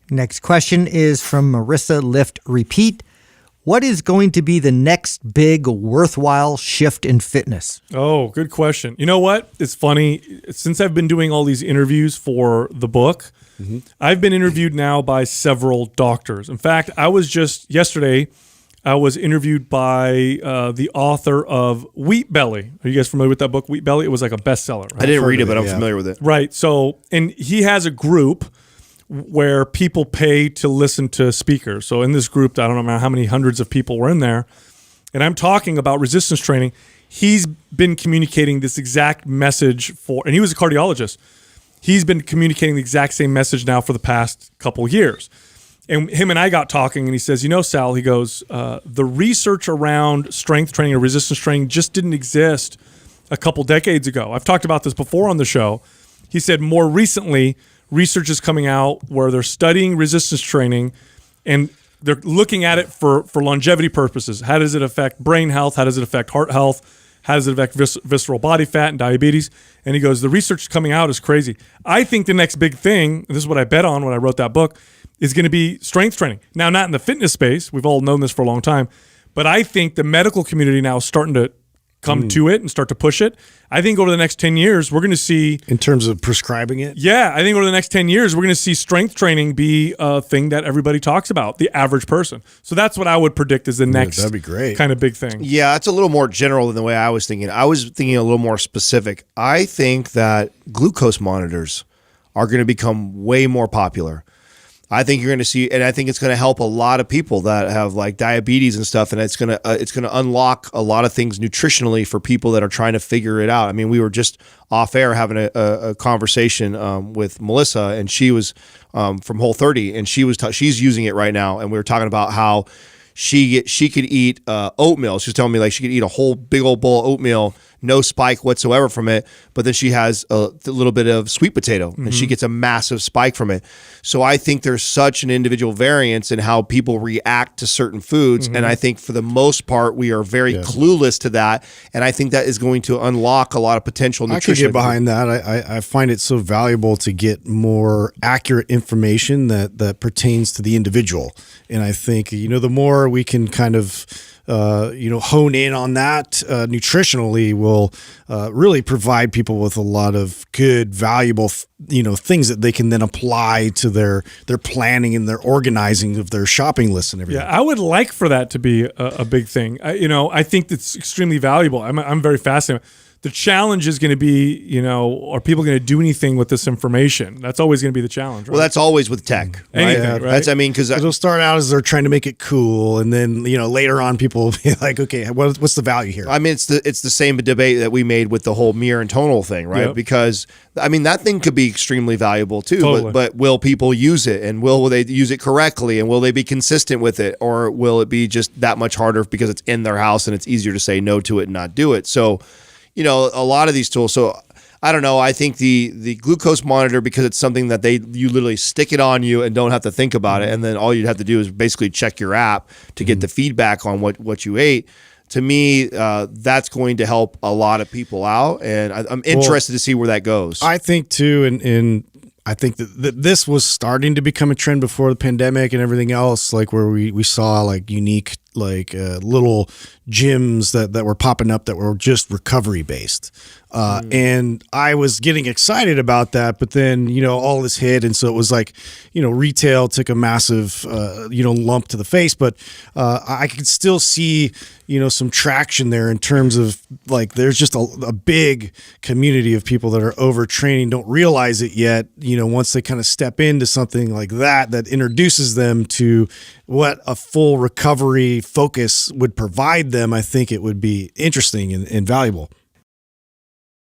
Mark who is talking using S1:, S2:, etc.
S1: Next question is from Marissa Lift Repeat. What is going to be the next big worthwhile shift in fitness?
S2: Oh, good question. You know what? It's funny. Since I've been doing all these interviews for the book, I've been interviewed now by several doctors. In fact, yesterday, I was interviewed by the author of Wheat Belly. Are you guys familiar with that book, Wheat Belly? It was like a bestseller. Right?
S3: I didn't read it, but I'm familiar with it.
S2: Right. So, and he has a group where people pay to listen to speakers. So in this group, I don't know how many hundreds of people were in there, and I'm talking about resistance training. He's been communicating this exact message and he was a cardiologist. He's been communicating the exact same message now for the past couple of years. And him and I got talking, and he says, Sal, he goes, the research around strength training or resistance training just didn't exist a couple decades ago. I've talked about this before on the show. He said more recently, research is coming out where they're studying resistance training and they're looking at it for longevity purposes. How does it affect brain health? How does it affect heart health? How does it affect visceral body fat and diabetes? And he goes, the research coming out is crazy. I think the next big thing, and this is what I bet on when I wrote that book, is going to be strength training. Now, not in the fitness space. We've all known this for a long time. But I think the medical community now is starting to come to it and start to push it. I think over the next 10 years, we're going to see...
S4: In terms of prescribing it?
S2: Yeah, I think over the next 10 years, we're going to see strength training be a thing that everybody talks about, the average person. So that's what I would predict is the next
S4: that'd be great.
S2: kind of big thing.
S3: Yeah, it's a little more general than the way I was thinking. I was thinking a little more specific. I think that glucose monitors are going to become way more popular. I think you're going to see, and I think it's going to help a lot of people that have like diabetes and stuff, and it's going to unlock a lot of things nutritionally for people that are trying to figure it out. I mean, we were just off air having a conversation with Melissa, and she was from Whole30, and she's using it right now, and we were talking about how she could eat oatmeal. She was telling me like she could eat a whole big old bowl of oatmeal, no spike whatsoever from it, but then she has a little bit of sweet potato and she gets a massive spike from it. So I think there's such an individual variance in how people react to certain foods. And I think for the most part, we are very clueless to that. And I think that is going to unlock a lot of potential nutrition.
S4: I could get behind that. I find it so valuable to get more accurate information that pertains to the individual. And I think, the more we can kind of hone in on that nutritionally will really provide people with a lot of good, valuable, things that they can then apply to their planning and their organizing of their shopping lists and everything.
S2: Yeah, I would like for that to be a big thing. I think that's extremely valuable. I'm very fascinated. The challenge is going to be, are people going to do anything with this information? That's always going to be the challenge, right?
S3: Well, that's always with tech.
S2: Anything, right?
S3: Because
S4: it'll start out as they're trying to make it cool, and then later on, people will be like, "Okay, what's the value here?"
S3: I mean, it's the same debate that we made with the whole mirror and tonal thing, right?
S2: Yep.
S3: Because that thing could be extremely valuable too.
S2: Totally.
S3: But will people use it, and will they use it correctly, and will they be consistent with it, or will it be just that much harder because it's in their house and it's easier to say no to it and not do it? So. A lot of these tools. So I don't know. I think the glucose monitor, because it's something that you literally stick it on you and don't have to think about it. And then all you'd have to do is basically check your app to get the feedback on what you ate. To me, that's going to help a lot of people out. And I'm interested to see where that goes.
S4: I think too. And I think that this was starting to become a trend before the pandemic and everything else, like where we saw like unique little gyms that were popping up that were just recovery based. And I was getting excited about that, but then, all this hit. And so it was like, retail took a massive, lump to the face, but I could still see, some traction there in terms of like, there's just a big community of people that are overtraining, don't realize it yet. Once they kind of step into something like that introduces them to what a full recovery focus would provide them, I think it would be interesting and valuable.